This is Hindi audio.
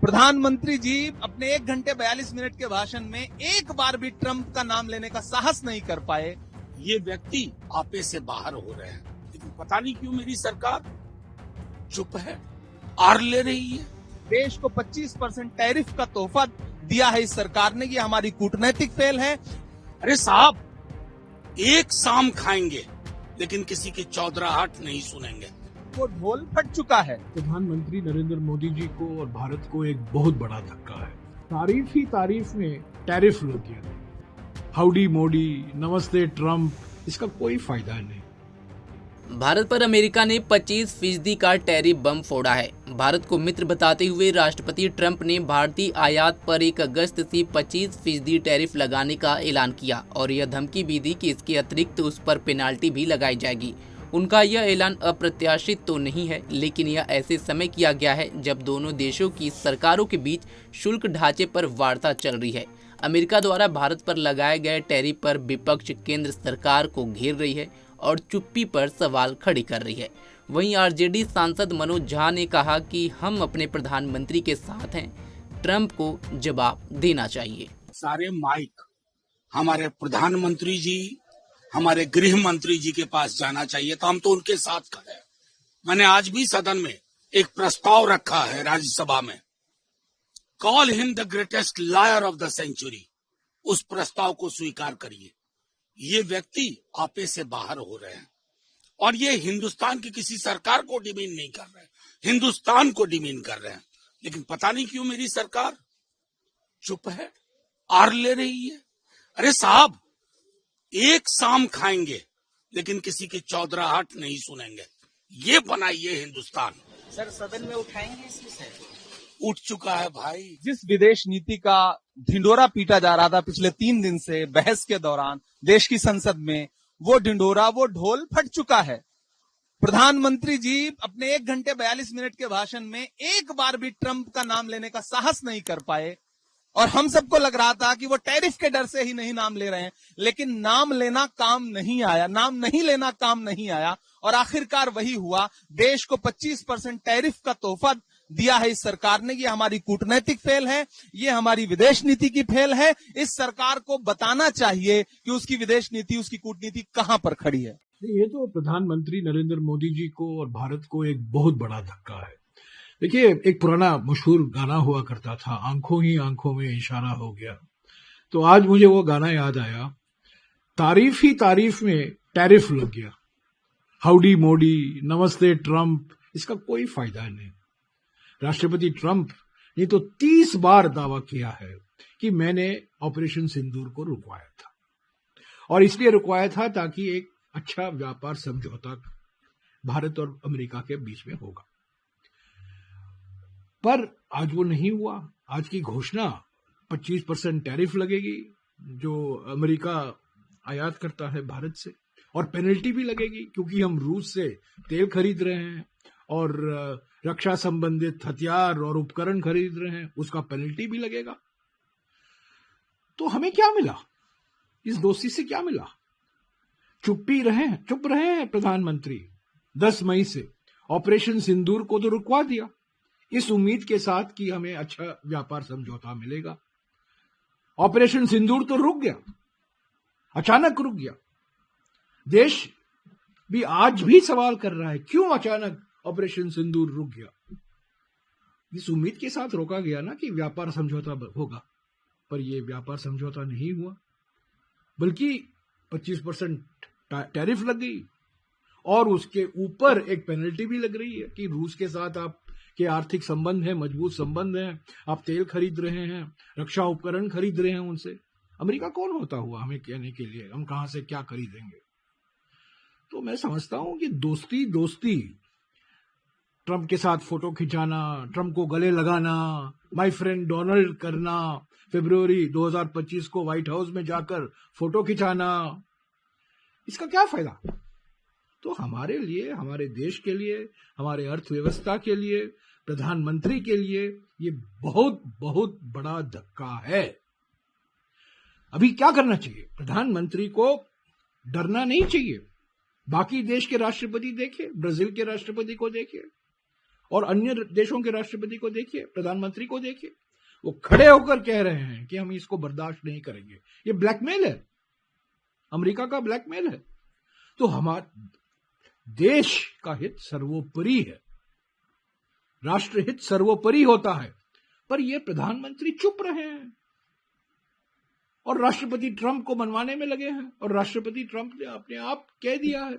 प्रधानमंत्री जी अपने 1 घंटे 42 मिनट के भाषण में एक बार भी ट्रंप का नाम लेने का साहस नहीं कर पाए। ये व्यक्ति आपे से बाहर हो रहे हैं, लेकिन पता नहीं क्यों मेरी सरकार चुप है, आर ले रही है। देश को 25% टैरिफ का तोहफा दिया है इस सरकार ने, ये हमारी कूटनैतिक फेल है। अरे साहब, एक शाम खाएंगे लेकिन किसी की चौधराहट नहीं सुनेंगे। वो ढोल फट चुका है। प्रधानमंत्री नरेंद्र मोदी जी को और भारत को एक बहुत बड़ा धक्का है। तारीफ ही तारीफ में टैरिफ लग गया। हाउडी मोदी, नमस्ते ट्रंप, इसका कोई फायदा नहीं। भारत पर अमेरिका ने 25% का टैरिफ बम फोड़ा है। भारत को मित्र बताते हुए राष्ट्रपति ट्रंप ने भारतीय आयात पर 1 अगस्त से 25% टैरिफ लगाने का ऐलान किया और यह धमकी भी दी कि इसके अतिरिक्त उस पर पेनाल्टी भी लगाई जाएगी। उनका यह ऐलान अप्रत्याशित तो नहीं है, लेकिन यह ऐसे समय किया गया है जब दोनों देशों की सरकारों के बीच शुल्क ढांचे पर वार्ता चल रही है। अमेरिका द्वारा भारत पर लगाए गए टैरिफ पर विपक्ष केंद्र सरकार को घेर रही है और चुप्पी पर सवाल खड़ी कर रही है। वहीं आरजेडी सांसद मनोज झा ने कहा कि हम अपने प्रधानमंत्री के साथ हैं, ट्रंप को जवाब देना चाहिए। सारे माइक हमारे प्रधानमंत्री जी, हमारे गृह मंत्री जी के पास जाना चाहिए, तो हम तो उनके साथ खड़े हैं। मैंने आज भी सदन में एक प्रस्ताव रखा है राज्यसभा में, call him the greatest liar of the century. उस प्रस्ताव को स्वीकार करिए। ये व्यक्ति आपे से बाहर हो रहे हैं और ये हिंदुस्तान की किसी सरकार को डिमीन नहीं कर रहे हैं, हिंदुस्तान को डिमीन कर रहे हैं। लेकिन पता नहीं क्यों मेरी सरकार चुप है, आर ले रही है। अरे साहब, एक शाम खाएंगे लेकिन किसी की चौधराहट नहीं सुनेंगे। ये बनाइए हिंदुस्तान। सर, सदन में उठाएंगे इसी से? उठ चुका है भाई। जिस विदेश नीति का ढिंडोरा पीटा जा रहा था पिछले 3 दिन से बहस के दौरान देश की संसद में, वो ढिंडोरा, वो ढोल फट चुका है। प्रधानमंत्री जी अपने 1 घंटे 42 मिनट के भाषण में एक बार भी ट्रंप का नाम लेने का साहस नहीं कर पाए और हम सबको लग रहा था कि वो टैरिफ के डर से ही नहीं नाम ले रहे हैं, लेकिन नाम लेना काम नहीं आया, नाम नहीं लेना काम नहीं आया और आखिरकार वही हुआ। देश को 25% टैरिफ का तोहफा दिया है इस सरकार ने, ये हमारी कूटनैतिक फेल है, ये हमारी विदेश नीति की फेल है। इस सरकार को बताना चाहिए कि उसकी विदेश नीति, उसकी कूटनीति कहां पर खड़ी है। ये तो प्रधानमंत्री नरेंद्र मोदी जी को और भारत को एक बहुत बड़ा धक्का है। देखिए, एक पुराना मशहूर गाना हुआ करता था, आंखों ही आंखों में इशारा हो गया। तो आज मुझे वो गाना याद आया, तारीफ ही तारीफ में टैरिफ लग गया। हाउडी मोदी, नमस्ते ट्रंप, इसका कोई फायदा नहीं। राष्ट्रपति ट्रंप ने तो 30 बार दावा किया है कि मैंने ऑपरेशन सिंदूर को रुकवाया था और इसलिए रुकवाया था ताकि एक अच्छा व्यापार समझौता भारत और अमेरिका के बीच में होगा। पर आज वो नहीं हुआ। आज की घोषणा 25% टैरिफ लगेगी जो अमेरिका आयात करता है भारत से, और पेनल्टी भी लगेगी क्योंकि हम रूस से तेल खरीद रहे हैं और रक्षा संबंधित हथियार और उपकरण खरीद रहे हैं, उसका पेनल्टी भी लगेगा। तो हमें क्या मिला? इस दोस्ती से क्या मिला? चुप रहे हैं प्रधानमंत्री। 10 मई से ऑपरेशन सिंदूर को तो रुकवा दिया इस उम्मीद के साथ कि हमें अच्छा व्यापार समझौता मिलेगा। ऑपरेशन सिंदूर तो रुक गया, अचानक रुक गया। देश भी आज भी सवाल कर रहा है क्यों अचानक ऑपरेशन सिंदूर रुक गया। इस उम्मीद के साथ रोका गया ना कि व्यापार समझौता होगा, पर यह व्यापार समझौता नहीं हुआ, बल्कि 25% टैरिफ लग गई और उसके ऊपर एक पेनल्टी भी लग रही है कि रूस के साथ आपके आर्थिक संबंध है, मजबूत संबंध है, आप तेल खरीद रहे हैं, रक्षा उपकरण खरीद रहे हैं उनसे। अमेरिका कौन होता हुआ हमें कहने के लिए हम कहां से क्या खरीदेंगे? तो मैं समझता हूं कि दोस्ती, ट्रंप के साथ फोटो खिंचाना, ट्रंप को गले लगाना, माय फ्रेंड डोनाल्ड करना, फरवरी 2025 को व्हाइट हाउस में जाकर फोटो खिंचाना, इसका क्या फायदा? तो हमारे लिए, हमारे देश के लिए, हमारे अर्थव्यवस्था के लिए, प्रधानमंत्री के लिए ये बहुत बहुत बड़ा धक्का है। अभी क्या करना चाहिए? प्रधानमंत्री को डरना नहीं चाहिए। बाकी देश के राष्ट्रपति देखे, ब्राजील के राष्ट्रपति को देखे, और अन्य देशों के राष्ट्रपति को देखिए, प्रधानमंत्री को देखिए, वो खड़े होकर कह रहे हैं कि हम इसको बर्दाश्त नहीं करेंगे। ये ब्लैकमेल है, अमेरिका का ब्लैकमेल है। तो हमारा देश का हित सर्वोपरि है, राष्ट्रहित सर्वोपरि होता है, पर ये प्रधानमंत्री चुप रहे हैं और राष्ट्रपति ट्रंप को मनवाने में लगे हैं, और राष्ट्रपति ट्रंप ने अपने आप कह दिया है